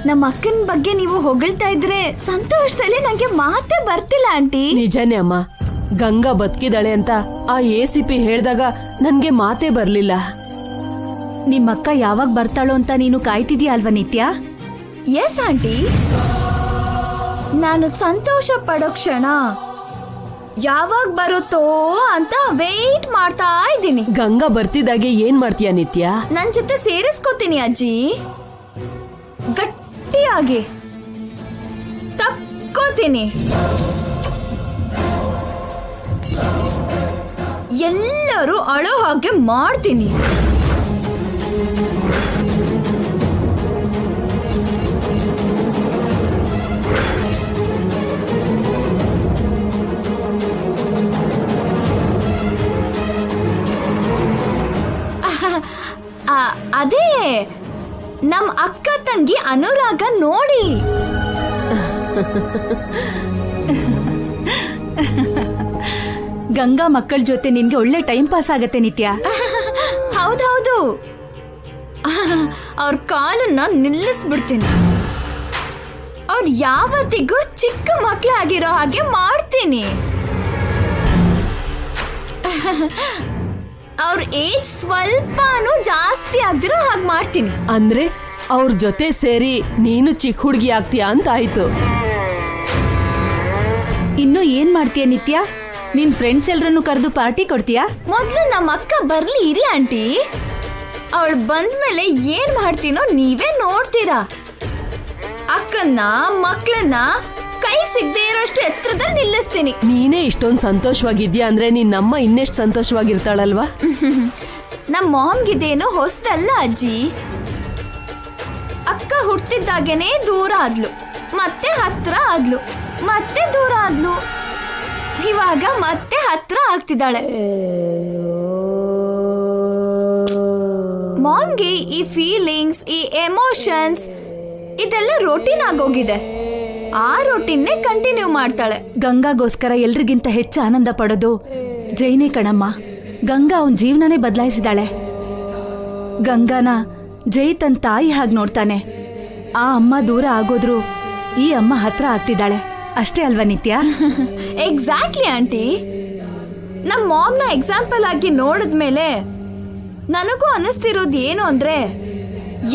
ನಮ್ಮ ಅಕ್ಕನ ಬಗ್ಗೆ ನೀವು ಹೊಗಳ್ತಾ ಇದ್ರೆ ಸಂತೋಷದಲ್ಲಿ ನಂಗೆ ಮಾತೇ ಬರ್ತಿಲ್ಲ ಆಂಟಿ. ನಿಜನೇ ಅಮ್ಮ, ಗಂಗಾ ಬದುಕಿದಾಳೆ ಅಂತ ಆ ACP ಹೇಳ್ದಾಗ ನನ್ಗೆ ಮಾತೇ ಬರ್ಲಿಲ್ಲ. ನಿಮ್ಮಕ್ಕ ಯಾವಾಗ ಬರ್ತಾಳೋ ಅಂತ ನೀನು ಕಾಯ್ತಿದ್ಯಾ ಅಲ್ವಾ ನಿತ್ಯ? ಎಸ್ ಆಂಟಿ, ನಾನು ಸಂತೋಷ ಪಡೋ ಕ್ಷಣ ಯಾವಾಗ ಬರುತ್ತೋ ಅಂತ ವೇಟ್ ಮಾಡ್ತಾ ಇದ್ದೀನಿ. ಗಂಗಾ ಬರ್ತಿದ್ದಾಗೆ ಏನ್ ಮಾಡ್ತೀಯ ನಿತ್ಯ? ನನ್ ಜೊತೆ ಸೇರಿಸ್ಕೋತೀನಿ ಅಜ್ಜಿ, ಗಟ್ಟಿಯಾಗಿ ತಪ್ಕೋತೀನಿ, ಎಲ್ಲರೂ ಅಳೋ ಹಾಗೆ ಮಾಡ್ತೀನಿ. ಅದೇ ನಮ್ ಅಕ್ಕ ತಂಗಿ ಅನುರಾಗ ನೋಡಿ. ಗಂಗಾ ಮಕ್ಕಳ ಜೊತೆ ನಿನ್ಗೆ ಒಳ್ಳೆ ಟೈಮ್ ಪಾಸ್ ಆಗತ್ತೆ ನಿತ್ಯ. ಹೌದೌದು, ಅವ್ರ ಕಾಲನ್ನ ನಿಲ್ಲಿಸ್ಬಿಡ್ತೀನಿ. ಅವ್ರ ಯಾವತ್ತಿಗೂ ಚಿಕ್ಕ ಮಕ್ಳಾಗಿರೋ ಹಾಗೆ ಮಾಡ್ತೀನಿ. ಅವ್ರ ಏಜ್ ಸ್ವಲ್ಪನೂ ಜಾಸ್ತಿ ಆಗ್ದಿರೋ ಹಾಗೆ ಮಾಡ್ತೀನಿ. ಅಂದ್ರೆ ಅವ್ರ ಜೊತೆ ಸೇರಿ ನೀನು ಚಿಕ್ಕ ಹುಡುಗಿ ಆಗ್ತೀಯಾ ಅಂತ ಆಯ್ತು. ಇನ್ನು ಏನ್ ಮಾಡ್ತೀಯ ನಿತ್ಯ? ನಿನ್ ಫ್ರೆಂಡ್ಸ್ ಎಲ್ರನ್ನು ಕರೆದು ಪಾರ್ಟಿ ಕೊಡ್ತೀಯಾ? ಮೊದ್ಲು ನಮ್ಮ ಅಕ್ಕ ಬರ್ಲಿ ಇರಿ ಆಂಟಿ, ಅವಳು ಬಂದ್ಮೇಲೆ ಏನ್ ಮಾಡ್ತೀನೋ ನೀವೇ ನೋಡ್ತೀರಾ. ಅಕ್ಕನ್ನ ಮಕ್ಕಳನ್ನ ಕೈ ಸಿಗದೆ ಇರೋಷ್ಟು ಎತ್ತರದಲ್ಲಿ ನಿಲ್ಲಿಸ್ತೀನಿ. ನೀನೇ ಇಷ್ಟೊಂದು ಸಂತೋಷವಾಗಿದ್ಯಾ ಅಂದ್ರೆ ನಿನ್ನಮ್ಮ ಇನ್ನೆಷ್ಟು ಸಂತೋಷವಾಗಿರ್ತಾಳಲ್ವಾ? ನಮ್ಮ ಮಾಮ್ಗಿದೇನು ಹೊಸದಲ್ಲ ಅಜ್ಜಿ. ಅಕ್ಕ ಹುಟ್ಟಿದ್ದಾಗೇನೆ ದೂರ ಆದ್ಲು, ಮತ್ತೆ ಹತ್ರ ಆದ್ಲು, ಮತ್ತೆ ದೂರ ಆದ್ಲು, ಇವಾಗ ಮತ್ತೆ ಹತ್ರ ಆಗ್ತಿದ್ದಾಳೆ. ಮಾಮ್ಗೆ ಈ ಫೀಲಿಂಗ್ಸ್, ಈ ಎಮೋಷನ್ಸ್ ಇದೆಲ್ಲ ರೋಟೀನ್ ಆಗೋಗಿದೆ. ಆ ರೋಟೀನ್ನೇ ಕಂಟಿನ್ಯೂ ಮಾಡ್ತಾಳೆ. ಗಂಗಾಗೋಸ್ಕರ ಎಲ್ರಿಗಿಂತ ಹೆಚ್ಚು ಆನಂದ ಪಡೋದು ಜೈನೇ ಕಣಮ್ಮ. ಗಂಗಾ ಅವನ್ ಜೀವನನೇ ಬದಲಾಯಿಸಿದಾಳೆ. ಗಂಗಾನ ಜೈ ತನ್ನ ತಾಯಿ ಹಾಗೆ ನೋಡ್ತಾನೆ. ಆ ಅಮ್ಮ ದೂರ ಆಗೋದ್ರು ಈ ಅಮ್ಮ ಹತ್ರ ಆಗ್ತಿದ್ದಾಳೆ. ಅಷ್ಟೇ ಅಲ್ವಾ ನಿತ್ಯ? Exactly aunty. ನಮ್ಮ ಮಾಮ್ನ ಎಕ್ಸಾಂಪಲ್ ಆಗಿ ನೋಡಿದ್ಮೇಲೆ ನನಗೂ ಅನಿಸ್ತಿರೋದು ಏನು ಅಂದ್ರೆ,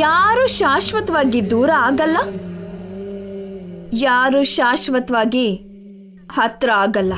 ಯಾರು ಶಾಶ್ವತವಾಗಿ ದೂರ ಆಗಲ್ಲ, ಯಾರು ಶಾಶ್ವತವಾಗಿ ಹತ್ರ ಆಗಲ್ಲ.